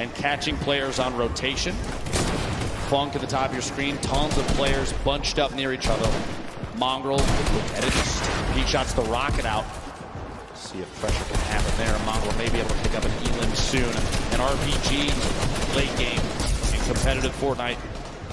and catching players on rotation. Funk at the top of your screen, tons of players bunched up near each other. Mongrel, look at it, just he shots the rocket out. See if pressure can happen there. Mongrel may be able to pick up an elim soon. An RPG late game in competitive Fortnite.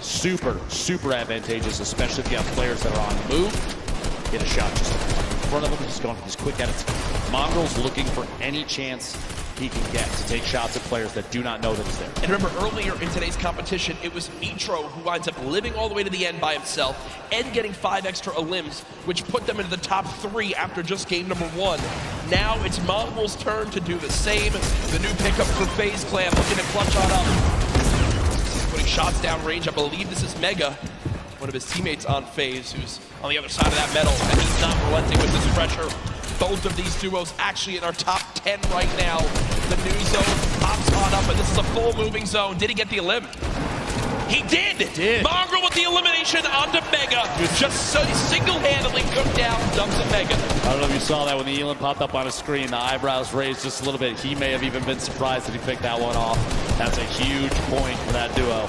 Super advantageous, especially if you have players that are on the move. Get a shot just in front of him. He's going for these quick edits. Mongrel's looking for any chance he can get to take shots at players that do not know that he's there. And remember, earlier in today's competition, it was Mitro who winds up living all the way to the end by himself and getting 5 extra elims, which put them into the top 3 after just game number 1. Now it's Mongrel's turn to do the same. The new pickup for FaZe Clan looking to clutch on up. Putting shots down range. I believe this is Mega, one of his teammates on FaZe, who's on the other side of that metal, and he's not relenting with this pressure. Both of these duos actually in our top 10 right now. The new zone pops on up, and this is a full moving zone. Did he get the elim? He did! Mongrel with the elimination onto Mega. Just so single-handedly took down Dubs and Mega. I don't know if you saw that when the elim popped up on his screen. The eyebrows raised just a little bit. He may have even been surprised that he picked that one off. That's a huge point for that duo.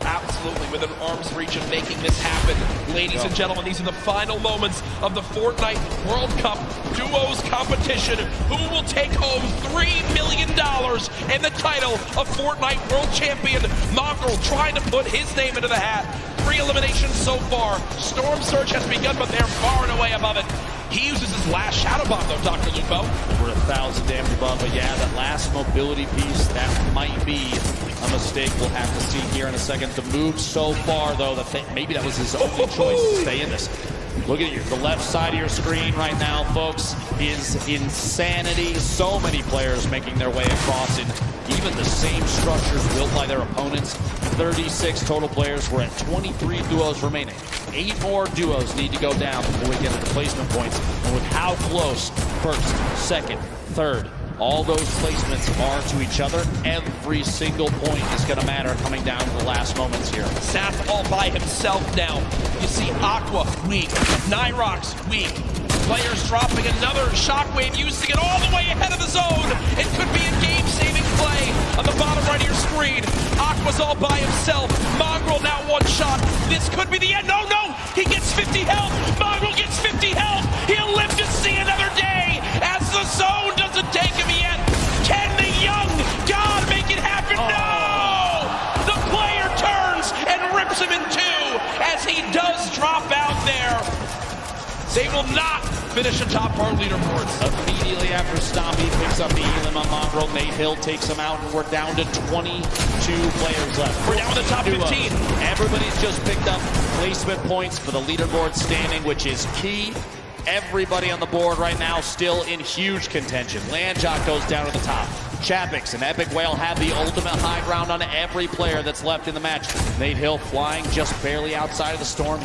Absolutely within arm's reach of making this happen. Ladies and gentlemen, these are the final moments of the Fortnite World Cup Duos competition. Who will take home $3 million and the title of Fortnite World Champion? Mongrel trying to put his name into the hat. 3 eliminations so far. Storm Surge has begun, but they're far and away above it. He uses his last Shadow Bomb, though, Dr. Lupo. Over 1,000 damage above, but yeah, that last mobility piece, that might be a mistake we'll have to see here in a second. The move so far, though, maybe that was his only choice to stay in this. Look at the left side of your screen right now, folks, is insanity. So many players making their way across in even the same structures built by their opponents. 36 total players. We're at 23 duos remaining. 8 more duos need to go down before we get to the placement points. And with how close first, second, third, all those placements are to each other, every single point is going to matter coming down to the last moments here. Saf all by himself now. You see Aqua weak, Nyhrox weak. Players dropping another shockwave, using it all the way ahead of the zone. It could be a game-saving play on the bottom right of your screen. Aqua's all by himself. Mongrel now 1 shot. This could be the end. No, he gets 50 health. Mongrel gets 50 health. He'll live to see another day as the zone doesn't take him yet. Can the young god make it happen? No! The player turns and rips him in 2 as he does drop out there. They will not finish atop our leaderboards. Immediately after Stompy picks up the elim on Mongrel, Hill takes him out, and we're down to 22 players left. We're down to the top 15. Everybody's just picked up placement points for the leaderboard standing, which is key. Everybody on the board right now still in huge contention. Landjock goes down to the top. Chapix and Epic Whale have the ultimate high ground on every player that's left in the match. Hill flying just barely outside of the storm.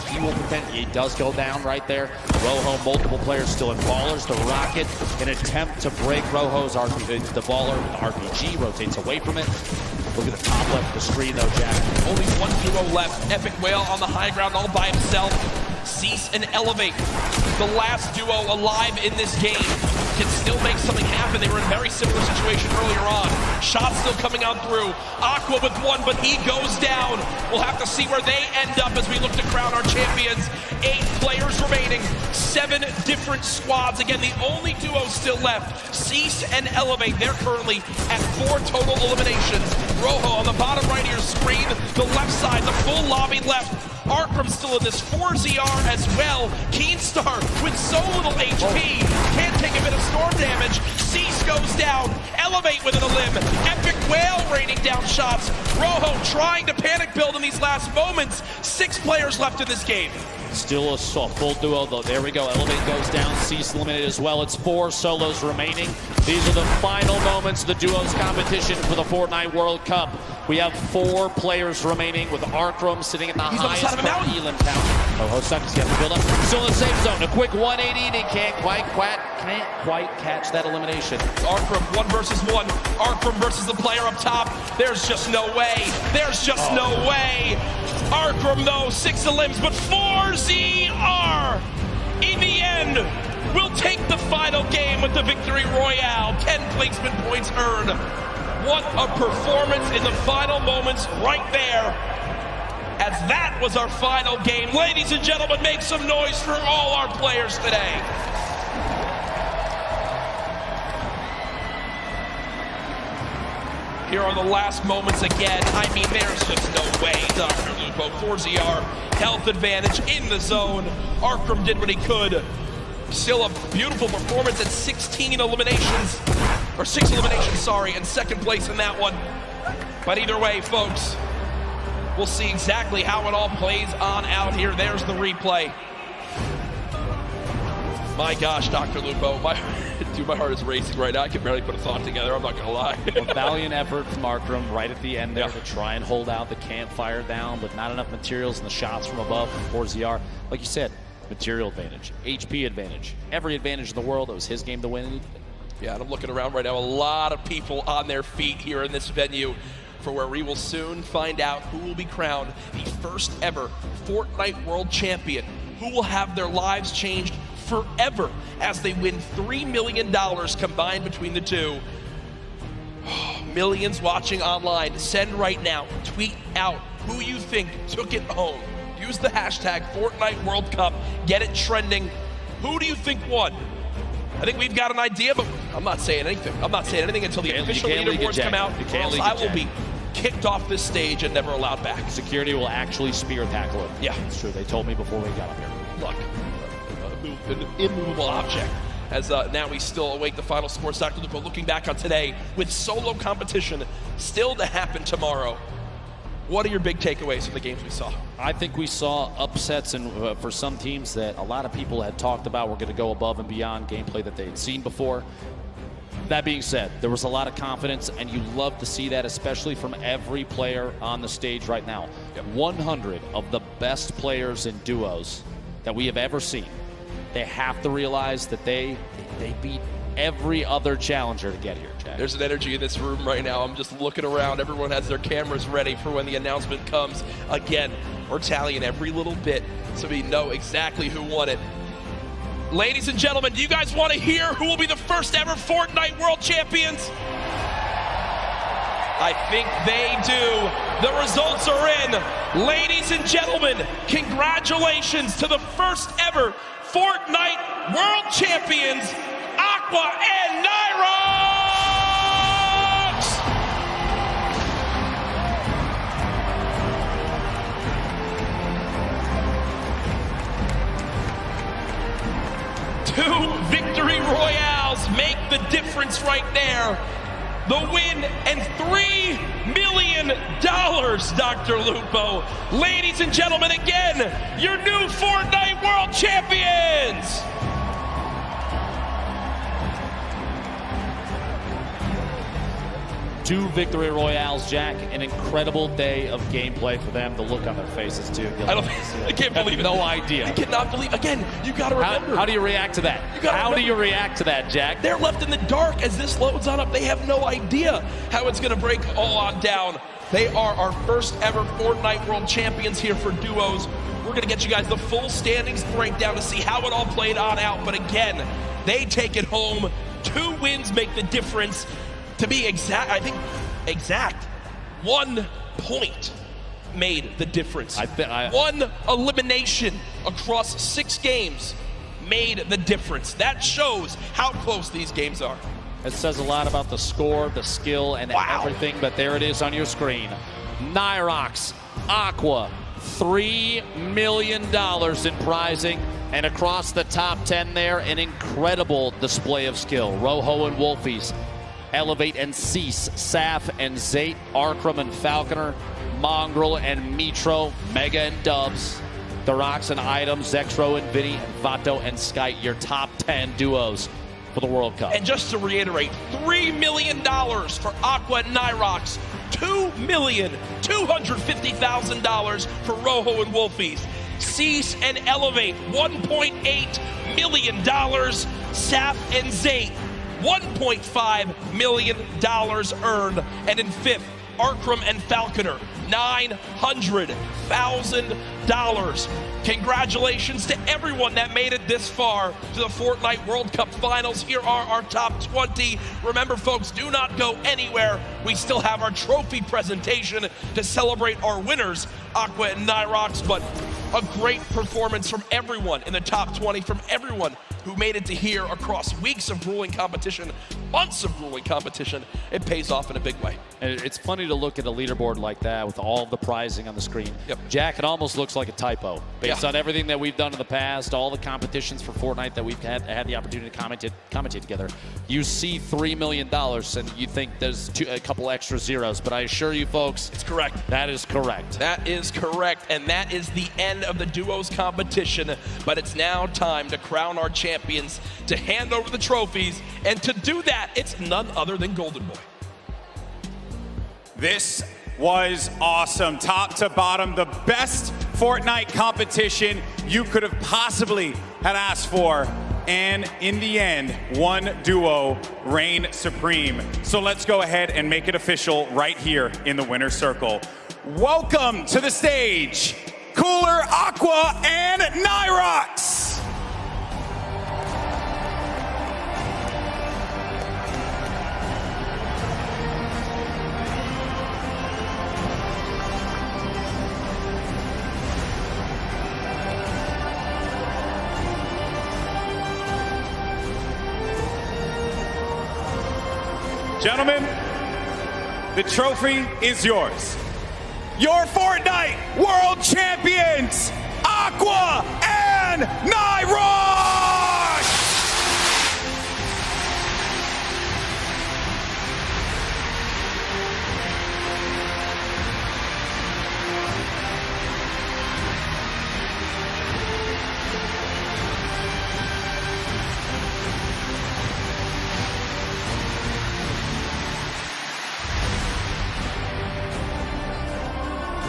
He does go down right there. Rojo, multiple players still in Ballers. The Rocket, an attempt to break Rojo's RPG. The Baller RPG rotates away from it. Look at the top left of the screen though, Jack. Only 1 duo left. Epic Whale on the high ground all by himself. Cease and Elevate, the last duo alive in this game, can still make something happen. They were in a very similar situation earlier on. Shots still coming out through. Aqua with 1, but he goes down. We'll have to see where they end up as we look to crown our champions. 8 players remaining, 7 different squads. Again, the only duo still left, Cease and Elevate. They're currently at 4 total eliminations. Rojo on the bottom right of your screen, the left side, the full lobby left. Arkram still in this, 4ZR as well. Keenstar with so little HP, can't take a bit of storm damage. Cease goes down, Elevate with an elim. Epic Whale raining down shots. Rojo trying to panic build in these last moments. 6 players left in this game. Still a full duo though. There we go. Elevate goes down. Cease eliminated as well. It's 4 solos remaining. These are the final moments of the duos competition for the Fortnite World Cup. We have 4 players remaining with Arkram sitting at the highest elim count. Hosucky's got to build up. Still in the safe zone. A quick 180 and he can't quite catch that elimination. Arkram 1 versus 1. Arkram versus the player up top. There's just no way. There's just no way. Arkram though, 6 elims, but 4ZR. In the end, will take the final game with the victory royale. 10 placement points earned. What a performance in the final moments right there. As that was our final game. Ladies and gentlemen, make some noise for all our players today. Here are the last moments again. I mean, there's just no way. Dr. Lupo, 4ZR, health advantage in the zone. Arkham did what he could. Still a beautiful performance at 16 eliminations, or 6 eliminations, sorry, and second place in that one. But either way, folks, we'll see exactly how it all plays on out here. There's the replay. My gosh, Dr. Lupo, my heart is racing right now. I can barely put a thought together, I'm not gonna lie. A valiant effort from Arkham right at the end there to try and hold out the campfire down, but not enough materials and the shots from above from 4ZR. Like you said, material advantage, HP advantage, every advantage in the world. It was his game to win. Yeah, and I'm looking around right now, a lot of people on their feet here in this venue, for where we will soon find out who will be crowned the first ever Fortnite World Champion, who will have their lives changed forever as they win $3 million combined between the two. Millions watching online, send right now, tweet out who you think took it home. Use the hashtag Fortnite World Cup, get it trending. Who do you think won? I think we've got an idea, but I'm not saying anything. I'm not saying anything until the official leaderboards come out, or else I will be kicked off this stage and never allowed back. Security will actually spear tackle him. Yeah. It's true. They told me before we got up here. Look, an immovable object. As now we still await the final scores. Dr. Lupo looking back on today with solo competition still to happen tomorrow. What are your big takeaways from the games we saw? I think we saw upsets and for some teams that a lot of people had talked about were going to go above and beyond gameplay that they had seen before. That being said, there was a lot of confidence, and you love to see that, especially from every player on the stage right now. 100 of the best players in duos that we have ever seen. They have to realize that they beat every other challenger to get here, Jack. There's an energy in this room right now. I'm just looking around. Everyone has their cameras ready for when the announcement comes. Again, we're tallying every little bit so we know exactly who won it. Ladies and gentlemen, do you guys want to hear who will be the first ever Fortnite World Champions? I think they do. The results are in. Ladies and gentlemen, congratulations to the first ever Fortnite World Champions, Aqua and Nyhrox! Two victory royales make the difference right there. The win and $3 million, Dr. Lupo. Ladies and gentlemen, again, your new Fortnite World Champions! Two victory royales, Jack. An incredible day of gameplay for them. The look on their faces, too. I can't believe it. No idea. I cannot believe. Again, you got to remember. How do you react to that? How do you react to that, Jack? They're left in the dark as this loads on up. They have no idea how it's going to break all on down. They are our first ever Fortnite World Champions here for duos. We're going to get you guys the full standings breakdown to see how it all played on out. But again, they take it home. 2 wins make the difference. To be exact, I think exact, 1 point made the difference. One elimination across 6 games made the difference. That shows how close these games are. It says a lot about the score, the skill, and everything, but there it is on your screen. Nyhrox, Aqua, $3 million in prizing, and across the top 10 there, an incredible display of skill. Rojo and Wolfies, Elevate and Cease, Saf and Zate, Arkham and Falconer, Mongrel and Mitro, Mega and Dubs, Dorox and Item, Zexro and Vinny, and Vato and Skype, your top 10 duos for the World Cup. And just to reiterate, $3 million for Aqua and Nyhrox, $2,250,000 for Rojo and Wolfies. Cease and Elevate, $1.8 million. Saf and Zate, $1.5 million earned. And in 5th, Arkham and Falconer, $900,000. $1,000. Congratulations to everyone that made it this far to the Fortnite World Cup Finals. Here are our top 20. Remember, folks, do not go anywhere. We still have our trophy presentation to celebrate our winners, Aqua and Nyhrox, but a great performance from everyone in the top 20, from everyone who made it to here across weeks of grueling competition, months of grueling competition. It pays off in a big way. And it's funny to look at a leaderboard like that with all of the prizing on the screen. Yep. Jack, it almost looks like a typo based on everything that we've done in the past, all the competitions for Fortnite that we've had the opportunity to commentate together. You see $3 million and you think there's a couple extra zeros, but I assure you folks, it's correct. That is correct. That is correct, and that is the end of the duos competition, but it's now time to crown our champions, to hand over the trophies, and to do that, it's none other than Golden Boy. This was awesome, top to bottom, the best Fortnite competition you could have possibly had asked for. And in the end, one duo reigned supreme. So let's go ahead and make it official right here in the winner's circle. Welcome to the stage, Cooler, Aqua, and Nyhrox. Gentlemen, the trophy is yours. Your Fortnite World Champions, Aqua and Nyhrox!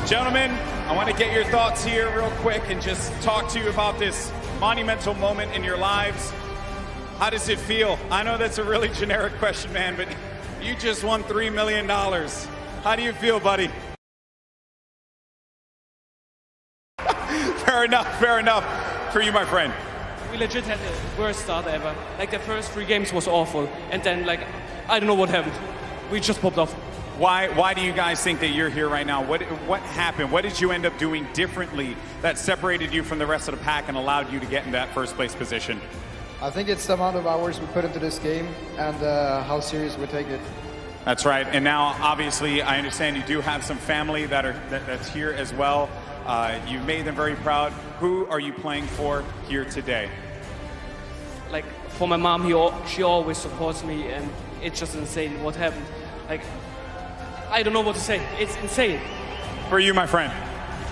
Gentlemen, I want to get your thoughts here real quick and just talk to you about this monumental moment in your lives. How does it feel? I know that's a really generic question, man, but you just won $3 million. How do you feel, buddy? Fair enough for you, my friend. We legit had the worst start ever. Like, the first 3 games was awful, and then, like, I don't know what happened. We just popped off. Why do you guys think that you're here right now? What happened? What did you end up doing differently that separated you from the rest of the pack and allowed you to get in that first place position? I think it's the amount of hours we put into this game and how serious we take it. That's right. And now, obviously, I understand you do have some family that's here as well. You made them very proud. Who are you playing for here today? Like, for my mom, she always supports me, and it's just insane what happened. Like, I don't know what to say. It's insane. For you, my friend?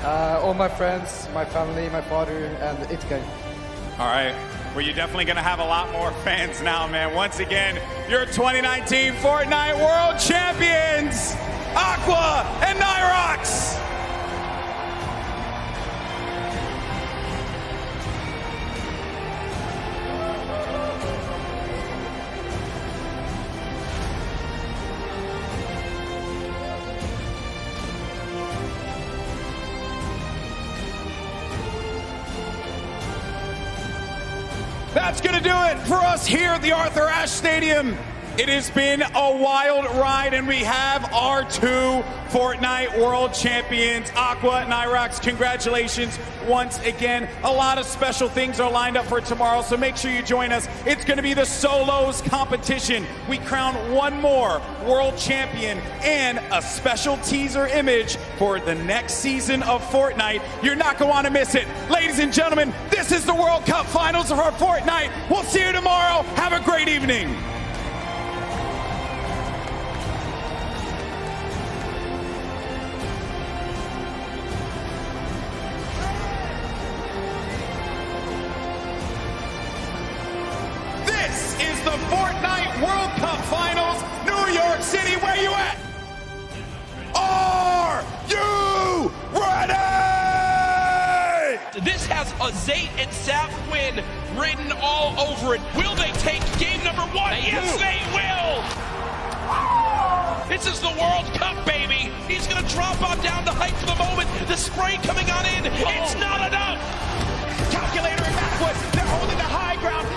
All my friends, my family, my father, and Itka. All right. Well, you're definitely going to have a lot more fans now, man. Once again, your 2019 Fortnite World Champions, Aqua and Nyhrox. That's going to do it for us here at the Arthur Ashe Stadium. It has been a wild ride, and we have our 2 Fortnite World Champions, Aqua and Nyhrox. Congratulations once again. A lot of special things are lined up for tomorrow, so make sure you join us. It's going to be the solos competition. We crown one more world champion and a special teaser image for the next season of Fortnite. You're not going to want to miss it. Ladies and gentlemen, this is the World Cup Finals of our Fortnite. We'll see you tomorrow. Have a great evening. The Fortnite World Cup Finals, New York City. Where you at? Are you ready? This has a Zayt and Sap win written all over it. Will they take game number 1? Yes, they will! This is the World Cup, baby. He's going to drop on down to height for the moment. The spray coming on in. It's not enough. Calculator and Backwood, they're holding the high ground.